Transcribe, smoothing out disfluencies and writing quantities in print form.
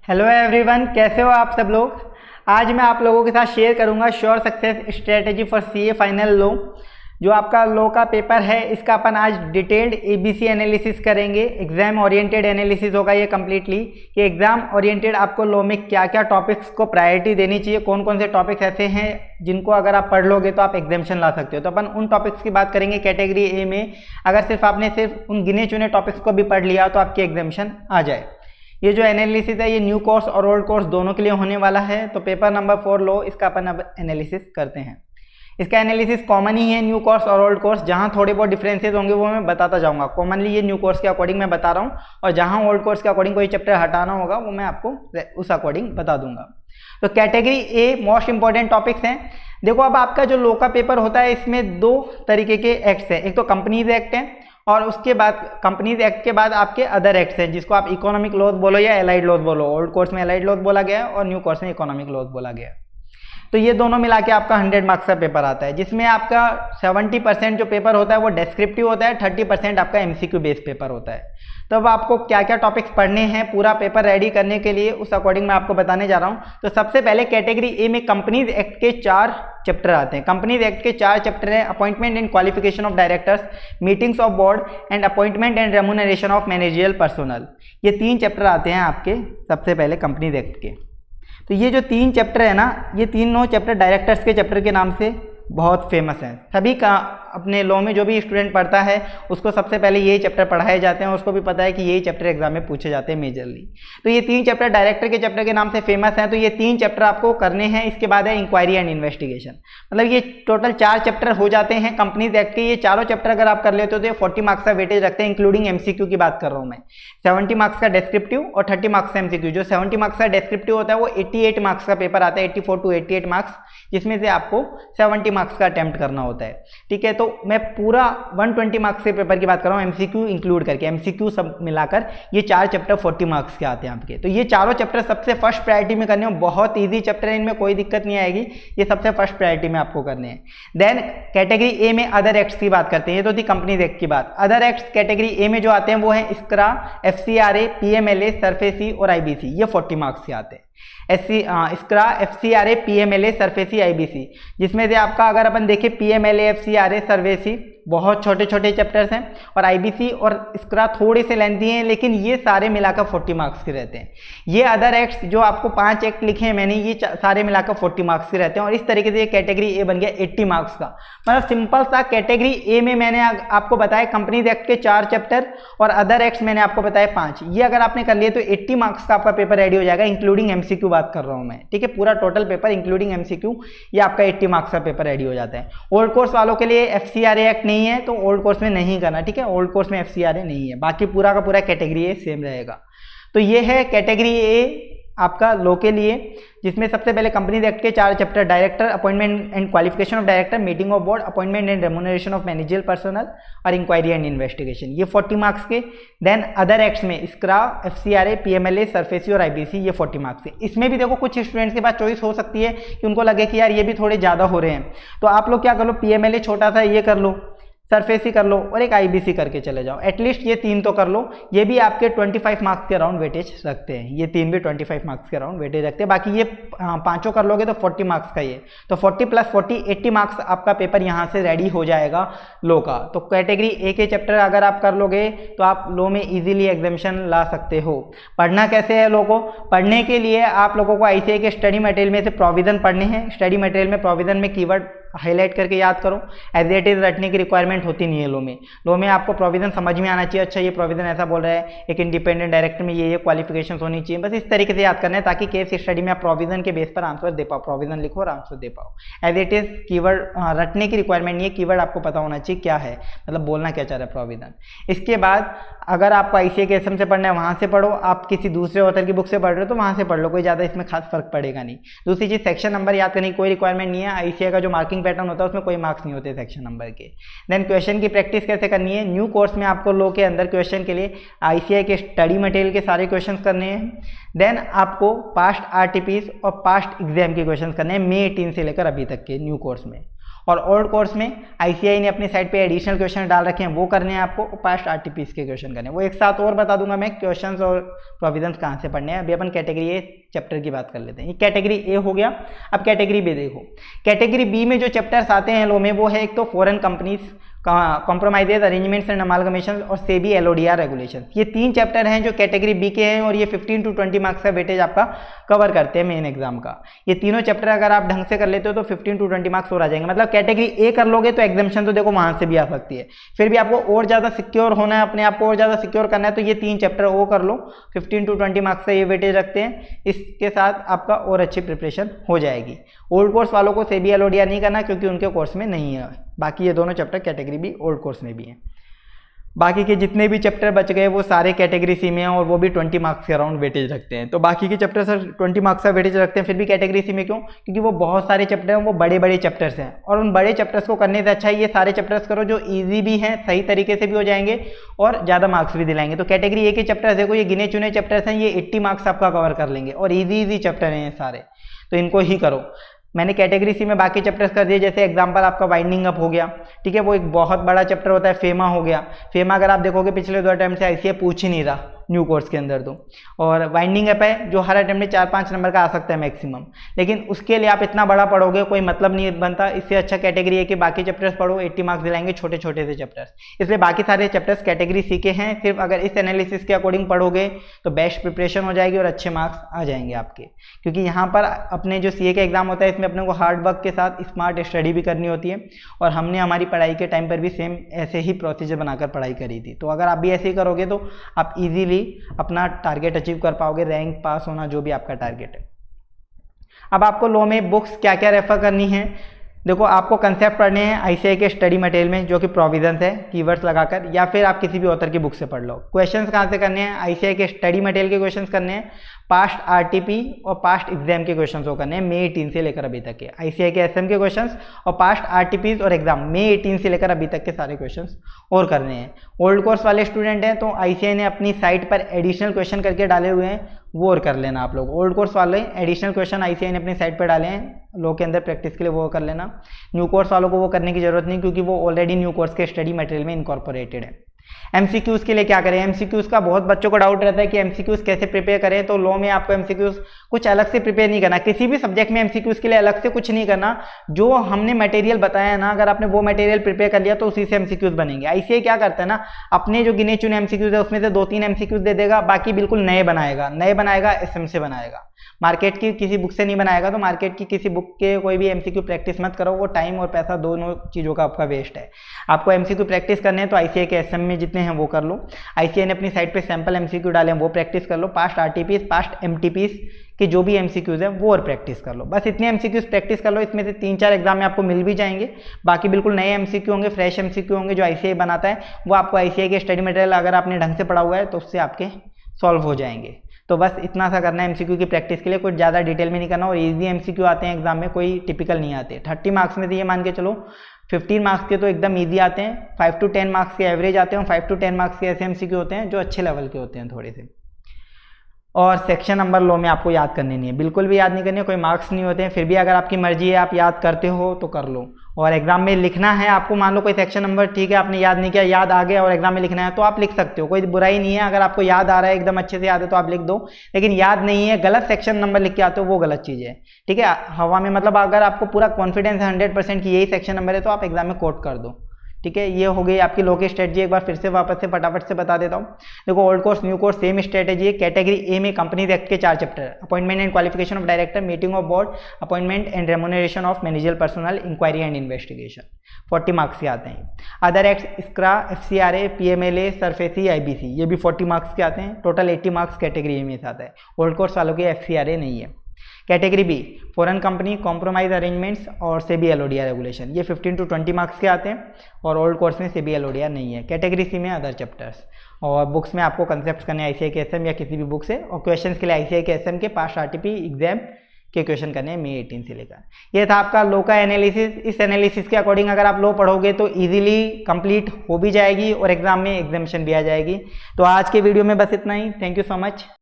Hello everyone, कैसे हो आप सब लोग। आज मैं आप लोगों के साथ शेयर करूंगा sure success strategy for CA final law. जो आपका लॉ का पेपर है इसका अपन आज डिटेल्ड एबीसी एनालिसिस करेंगे। एग्जाम ओरिएंटेड एनालिसिस होगा ये कम्प्लीटली कि एग्जाम ओरिएंटेड आपको लॉ में क्या क्या टॉपिक्स को प्रायोरिटी देनी चाहिए, कौन कौन से टॉपिक्स ऐसे हैं जिनको अगर आप पढ़ लोगे तो आप एग्जामिशन ला सकते हो। तो अपन उन टॉपिक्स की बात करेंगे कैटेगरी ए में। अगर सिर्फ आपने सिर्फ उन गिने चुने टॉपिक्स को भी पढ़ लिया तो आपकी एग्जामिशन आ जाए। ये जो एनालिसिस है ये न्यू कोर्स और ओल्ड कोर्स दोनों के लिए होने वाला है। तो पेपर नंबर 4 लॉ इसका अपन अब एनालिसिस करते हैं। इसका एनालिसिस कॉमन ही है न्यू कोर्स और ओल्ड कोर्स। जहाँ थोड़े बहुत डिफरेंसेस होंगे वो मैं बताता जाऊंगा। कॉमनली ये न्यू कोर्स के अकॉर्डिंग मैं बता रहा हूँ और जहाँ ओल्ड कोर्स के अकॉर्डिंग कोई चैप्टर हटाना होगा वो मैं आपको उस अकॉर्डिंग बता दूंगा। तो category a most important topics हैं। देखो अब आपका जो लॉ का पेपर होता है इसमें दो तरीके के एक्ट्स हैं। एक तो कंपनीज एक्ट है और उसके बाद कंपनीज एक्ट के बाद आपके अदर एक्ट्स हैं जिसको आप इकोनॉमिक लॉज बोलो या एलाइड लॉज बोलो। ओल्ड कोर्स में एलाइड लॉज बोला गया है और न्यू कोर्स में इकोनॉमिक लॉज बोला गया है। तो ये दोनों मिला के आपका 100 मार्क्स का पेपर आता है जिसमें आपका 70% जो पेपर होता है वो डेस्क्रिप्टिव होता है, 30% आपका एमसीक्यू बेस्ड पेपर होता है। तो अब आपको क्या क्या टॉपिक्स पढ़ने हैं पूरा पेपर रेडी करने के लिए उस अकॉर्डिंग मैं आपको बताने जा रहा हूँ। तो सबसे पहले कैटेगरी ए में कंपनीज एक्ट के 4 चैप्टर आते हैं। कंपनीज एक्ट के 4 चैप्टर हैं। Appointment and qualification of directors, meetings of board and appointment and remuneration of managerial personal. ये 3 चैप्टर आते हैं आपके सबसे पहले कंपनीज एक्ट के। तो ये जो 3 चैप्टर है ना, ये तीनों चैप्टर डायरेक्टर्स के चैप्टर के नाम से बहुत फेमस हैं। सभी का अपने लॉ में जो भी स्टूडेंट पढ़ता है उसको सबसे पहले यही चैप्टर पढ़ाए जाते हैं। उसको भी पता है कि यही चैप्टर एग्जाम में पूछे जाते हैं मेजरली। तो ये 3 चैप्टर डायरेक्टर के चैप्टर के नाम से फेमस हैं। तो ये 3 चैप्टर आपको करने हैं। इसके बाद है इंक्वायरी एंड इन्वेस्टिगेशन। मतलब ये टोटल 4 चैप्टर हो जाते हैं कंपनीज एक्ट के। ये चारों चैप्टर अगर आप कर लेते हो तो ये 40 मार्क्स का वेटेज रखते हैं, इंक्लूडिंग एमसीक्यू की बात कर रहा हूँ मैं। 70 मार्क्स का डिस्क्रिप्टिव और 30 मार्क्स का एमसीक्यू। जो 70 मार्क्स का डिस्क्रिप्टिव होता है वो 88 मार्क्स का पेपर आता है, 84 to 88 मार्क्स, जिसमें से आपको 70 मार्क्स का अटेम्प्ट करना होता है। ठीक है, तो मैं पूरा 120 मार्क्स के पेपर की बात कर रहा हूँ एमसीक्यू इंक्लूड करके। एमसीक्यू सब मिलाकर ये 4 चैप्टर 40 मार्क्स के आते हैं आपके। तो ये चारों चैप्टर सबसे फर्स्ट प्रायोरिटी में करने हैं। बहुत ईजी चैप्टर है, इनमें कोई दिक्कत नहीं आएगी। ये सबसे फर्स्ट प्रायोरिटी में आपको करने हैं। देन कैटेगरी ए में अदर एक्ट्स की बात करते हैं। ये तो थी कंपनीज एक्ट की बात। अदर एक्ट्स कैटेगरी ए में जो आते हैं वो है इस्क्रा, एफसीआरए, पीएमएलए, सरफेसी और आईबीसी। ये 40 मार्क्स के आते हैं। इस्क्रा, एफसीआरए, पीएमएलए, सरफेसी, आईबीसी, जिसमें से आपका अगर अपन देखें पीएमएलए, एफसीआरए, सरफेसी बहुत छोटे छोटे चैप्टर्स हैं और आईबीसी और इस्क्रा थोड़े से लेंथी हैं, लेकिन ये सारे मिलाकर 40 मार्क्स के रहते हैं। ये अदर एक्ट्स जो आपको 5 एक्ट लिखे हैं मैंने, ये सारे मिलाकर 40 मार्क्स के रहते हैं। और इस तरीके से ये कैटेगरी ए बन गया 80 मार्क्स का। मतलब सिंपल सा कैटेगरी ए में मैंने आपको बताया कंपनीज एक्ट के 4 चैप्टर और अदर एक्ट्स मैंने आपको बताया 5। ये अगर आपने कर लिए तो 80 मार्क्स का आपका पेपर रेडी हो जाएगा, इंक्लूडिंग एमसीक्यू बात कर रहा हूँ मैं। ठीक है, पूरा टोटल पेपर इंक्लूडिंग एमसीक्यू ये आपका 80 मार्क्स का पेपर रेडी हो जाता है। ओल्ड कोर्स वालों के लिए एफसीआरए एक्ट नहीं है तो ओल्ड कोर्स में नहीं करना। ठीक है, ओल्ड कोर्स में एफसीआरए नहीं है, बाकी पूरा का पूरा कैटेगरी ए सेम रहेगा। तो ये है कैटेगरी ए आपका लॉ के लिए, जिसमें सबसे पहले कंपनीज एक्ट के 4 chapter director, appointment and qualification of director, meeting of board, appointment and remuneration of managerial personal और इंक्वायरी एंड इन्वेस्टिगेशन, ये 40 मार्क्स के। देन अदर एक्ट्स में इस्क्रा, एफसीआरए, पीएमएलए, सरफेसी और आईबीसी, ये 40 मार्क्स के। इसमें भी देखो कुछ स्टूडेंट्स के पास चॉइस हो सकती है कि उनको लगे कि यार ये भी थोड़े ज़्यादा हो रहे हैं, तो आप लोग क्या कर लो, पीएमएलए छोटा सा ये कर लो, सरफेसी कर लो और एक आईबीसी करके चले जाओ। एटलीस्ट ये 3 तो कर लो। ये भी आपके 25 मार्क्स के अराउंड वेटेज रखते हैं। ये 3 भी 25 मार्क्स के अराउंड वेटेज रखते हैं। बाकी ये 5 कर लोगे तो 40 मार्क्स का ये, तो 40 + 40 80 मार्क्स आपका पेपर यहाँ से रेडी हो जाएगा लॉ का। तो कैटेगरी ए के चैप्टर अगर आप कर लोगे तो आप लॉ में इजीली एग्जामिशन ला सकते हो। पढ़ना कैसे है लॉ को? पढ़ने के लिए आप लोगों को आईसीएआई के स्टडी मटेरियल में से प्रोविजन पढ़ने हैं। स्टडी मटेरियल में प्रोविजन में कीवर्ड हाईलाइट करके याद करो। एज इट इज रटने की रिक्वायरमेंट होती नहीं है लॉ में। लॉ में आपको प्रोविजन समझ में आना चाहिए। अच्छा ये प्रोविजन ऐसा बोल रहा है, एक इंडिपेंडेंट डायरेक्टर में ये क्वालिफिकेशंस होनी चाहिए। बस इस तरीके से याद करना है ताकि केस स्टडी में आप प्रोविजन के बेस पर आंसर दे पाओ। प्रोविजन लिखो और आंसर दे पाओ। एज इट इज कीवर्ड रटने की रिक्वायरमेंट नहीं है, कीवर्ड आपको पता होना चाहिए क्या है, मतलब बोलना क्या चाह रहा है प्रोविजन। इसके बाद अगर आपको आईसीएआई के एसएम से पढ़ना है वहाँ से पढ़ो, आप किसी दूसरे ऑथर की बुक से पढ़ रहे हो तो वहाँ से पढ़ लो, कोई ज़्यादा इसमें खास फर्क पड़ेगा नहीं। दूसरी चीज़ सेक्शन नंबर याद करने की कोई रिक्वायरमेंट नहीं है। आईसीएआई का जो मार्किंग पैटर्न होता है उसमें कोई मार्क्स नहीं होते सेक्शन नंबर के। देन क्वेश्चन की प्रैक्टिस कैसे करनी है? न्यू कोर्स में आपको लॉ के अंदर क्वेश्चन के लिए आईसीएआई के स्टडी मटेरियल के सारे क्वेश्चन करने हैं। देन आपको पास्ट आरटीपीज और पास्ट एग्जाम के क्वेश्चन करने हैं, May 18 से लेकर अभी तक के न्यू कोर्स में। और ओल्ड कोर्स में ICAI ने अपनी साइट पे एडिशनल क्वेश्चन डाल रखे हैं, वो करने हैं आपको, पास्ट RTPs के क्वेश्चन करने हैं। वो एक साथ और बता दूंगा मैं क्वेश्चंस और प्रोविजंस कहाँ से पढ़ने हैं। अभी अपन कैटेगरी ए चैप्टर की बात कर लेते हैं। ये कैटेगरी ए हो गया। अब कैटेगरी बी देखो, कैटेगरी बी में जो चैप्टर्स आते हैं लो में, वो है एक तो foreign companies, compromises, arrangements and amalgamation और सेबी LODR रेगुलेशन। ये 3 चैप्टर हैं जो कैटेगरी बी के हैं और ये 15 to 20 मार्क्स का वेटेज आपका कवर करते हैं मेन एग्जाम का। ये तीनों चैप्टर अगर आप ढंग से कर लेते हो तो 15 to 20 मार्क्स और आ जाएंगे। मतलब कैटेगरी ए कर लोगे तो एग्जामिशन तो देखो वहां से भी आ सकती है। फिर भी आपको और ज़्यादा सिक्योर होना है, अपने आप को और ज़्यादा सिक्योर करना है, तो ये 3 चैप्टर वो कर लो। 15 to 20 मार्क्स का ये वेटेज रखते हैं। इसके साथ आपका और अच्छी प्रिपरेशन हो जाएगी। ओल्ड कोर्स वालों को सेबी LODR नहीं करना क्योंकि उनके कोर्स में नहीं है। बाकी ये दोनों chapter category B old course में भी हैं। बाकी के जितने भी चैप्टर बच गए वो सारे कैटेगरी सी में हैं और वो भी 20 मार्क्स के अराउंड वेटेज रखते हैं। तो बाकी के चैप्टर सर 20 मार्क्स का वेटेज रखते हैं फिर भी कैटेगरी सी में, क्यों? क्योंकि वो बहुत सारे चैप्टर हैं, वो बड़े बड़े चैप्टर्स हैं और उन बड़े चैप्टर्स को करने से अच्छा है ये सारे चैप्टर्स करो जो ईजी भी हैं, सही तरीके से भी हो जाएंगे और ज़्यादा मार्क्स भी दिलाएंगे। तो कैटेगरी ए के चैप्टर्स देखो, ये गिने चुने चैप्टर्स हैं, ये 80 मार्क्स आपका कवर कर लेंगे और ईजी चैप्टर हैं ये सारे, तो इनको ही करो। मैंने कैटेगरी सी में बाकी चैप्टर्स कर दिए, जैसे एग्जांपल आपका वाइंडिंग अप हो गया, ठीक है, वो एक बहुत बड़ा चैप्टर होता है। फेमा हो गया, फेमा अगर आप देखोगे पिछले 2 अटेम्प्ट से ICAI पूछ ही नहीं रहा न्यू कोर्स के अंदर तो। और वाइंडिंग अप है जो हर अटेम्प्ट में 4-5 नंबर का आ सकता है मैक्सिमम, लेकिन उसके लिए आप इतना बड़ा पढ़ोगे कोई मतलब नहीं बनता। इससे अच्छा कैटेगरी है कि बाकी चैप्टर्स पढ़ो, 80 मार्क्स दिलाएंगे छोटे छोटे से चैप्टर्स। इसलिए बाकी सारे चैप्टर्स कैटेगरी सी के हैं। सिर्फ अगर इस एनालिसिस के अकॉर्डिंग पढ़ोगे तो बेस्ट प्रिपरेशन हो जाएगी और अच्छे मार्क्स आ जाएंगे आपके। क्योंकि यहाँ पर अपने जो CA का एग्जाम होता है इसमें अपने को हार्ड वर्क के साथ स्मार्ट स्टडी भी करनी होती है और हमने हमारी पढ़ाई के टाइम पर भी सेम ऐसे ही प्रोसीजर बनाकर पढ़ाई करी थी। तो अगर आप भी ऐसे ही करोगे तो आप इजीली अपना टारगेट अचीव कर पाओगे, रैंक पास होना जो भी आपका टारगेट है। अब आपको लो में बुक्स क्या क्या रेफर करनी है, देखो आपको कंसेप्ट पढ़ने हैं ICAI के स्टडी मटेरियल में जो कि प्रोविजंस है कीवर्ड्स लगाकर, या फिर आप किसी भी ऑथर की बुक से पढ़ लो। क्वेश्चंस कहाँ से करने हैं, ICAI के स्टडी मटेरियल के क्वेश्चंस करने हैं, पास्ट RTP और पास्ट एग्जाम के क्वेश्चंस वो करने हैं मई 18 से लेकर अभी तक के। ICAI के SM के क्वेश्चंस और पास्ट RTPs और एग्जाम मई 18 से लेकर अभी तक के सारे क्वेश्चंस और करने हैं। ओल्ड कोर्स वाले स्टूडेंट हैं तो ICAI ने अपनी साइट पर एडिशनल क्वेश्चन करके डाले हुए हैं, वो और कर लेना आप लोग। ओल्ड कोर्स वाले एडिशनल क्वेश्चन ICAI ने अपनी साइट पर डाले हैं लो के अंदर प्रैक्टिस के लिए, वो कर लेना। न्यू कोर्स वालों को वो करने की जरूरत नहीं क्योंकि वो ऑलरेडी न्यू कोर्स के स्टडी मटेरियल में इनकॉर्पोरेटेड है। MCQs के लिए क्या करें, MCQs का बहुत बच्चों को डाउट रहता है कि MCQs कैसे प्रिपेयर करें। तो लो में आपको MCQs कुछ अलग से प्रिपेयर नहीं करना, किसी भी सब्जेक्ट में MCQs के लिए अलग से कुछ नहीं करना। जो हमने मटेरियल बताया ना, अगर आपने वो मटेरियल प्रिपेयर कर लिया तो उसी से MCQs बनेंगे। ICAI क्या करता है ना, अपने जो गिने चुने MCQs है उसमें से 2-3 MCQs दे देगा, बाकी बिल्कुल नए बनाएगा SM से बनाएगा, मार्केट की किसी बुक से नहीं बनाएगा। तो मार्केट की किसी बुक के कोई भी MCQ प्रैक्टिस मत करो, वो टाइम और पैसा दोनों चीज़ों का आपका वेस्ट है। आपको MCQ प्रैक्टिस करने हैं तो ICAI के SM में जितने हैं वो कर लो। ICAI ने अपनी साइट पे सैंपल MCQ डाले हैं, वो प्रैक्टिस कर लो। पास्ट RTPs, पास्ट MTPs के जो भी MCQs हैं वो और प्रैक्टिस कर लो। बस इतने MCQs प्रैक्टिस कर लो, इसमें से 3-4 एग्जाम में आपको मिल भी जाएंगे। बाकी बिल्कुल नए MCQ होंगे, फ्रेश MCQ होंगे जो ICAI बनाता है, वो आपको ICAI के स्टडी मटेरियल अगर आपने ढंग से पढ़ा हुआ है तो उससे आपके सॉल्व हो जाएंगे। तो बस इतना सा करना है MCQ की प्रैक्टिस के लिए, कुछ ज़्यादा डिटेल में नहीं करना। और इजी MCQ आते हैं एग्जाम में, कोई टिपिकल नहीं आते। 30 मार्क्स में तो ये मान के चलो 15 मार्क्स के तो एकदम ईजी आते हैं, 5 to 10 मार्क्स के एवरेज आते हैं, 5 to 10 मार्क्स के ऐसे MCQ होते हैं जो अच्छे लेवल के होते हैं थोड़े से। और सेक्शन नंबर लो में आपको याद करनी नहीं है, बिल्कुल भी याद नहीं करनी है, कोई मार्क्स नहीं होते हैं। फिर भी अगर आपकी मर्जी है आप याद करते हो तो कर लो। और एग्जाम में लिखना है आपको, मान लो कोई सेक्शन नंबर ठीक है आपने याद नहीं किया, याद आ गया और एग्जाम में लिखना है तो आप लिख सकते हो, कोई बुराई नहीं है। अगर आपको याद आ रहा है, एकदम अच्छे से याद है तो आप लिख दो, लेकिन याद नहीं है, गलत सेक्शन नंबर लिख के आते हो वो गलत चीज़ है, ठीक है। हवा में मतलब अगर आपको पूरा कॉन्फिडेंस है 100% की यही सेक्शन नंबर है तो आप एग्जाम में कोट कर दो, ठीक है। ये हो गई आपकी लो की स्ट्रेटजी। एक बार फिर से वापस से फटाफट से बता देता हूँ। देखो old course new course same strategy है। कैटेगरी ए में कंपनीज एक्ट के 4 chapter, appointment and qualification of director, meeting of board, appointment and remuneration of managerial personal, inquiry and investigation, 40 marks के आते हैं। Other act SCRA, FCRA, PMLA, SARFAESI, IBC, ये भी 40 marks के आते हैं। टोटल 80 मार्क्स कैटेगरी ए में से आता है। ओल्ड कोर्स वालों के FCRA नहीं है। Category B foreign company, compromise arrangements और सेबी LODR रेगुलेशन, ये 15 to 20 मार्क्स के आते हैं और ओल्ड कोर्स में सेबी LODR नहीं है। कैटेगरी सी में अदर चैप्टर्स और बुक्स में आपको कंसेप्ट करने ICAI के SM या किसी भी बुक से, और क्वेश्चंस के लिए ICAI के SM के पास्ट RTP एग्जाम के क्वेश्चन करने हैं मई 18 से लेकर। ये था आपका लो का एनालिसिस। इस एनालिसिस के अकॉर्डिंग अगर आप लो पढ़ोगे तो इजीली कंप्लीट हो भी जाएगी और एग्जाम में एग्जामिशन भी आ जाएगी। तो आज के वीडियो में बस इतना ही। Thank you so much.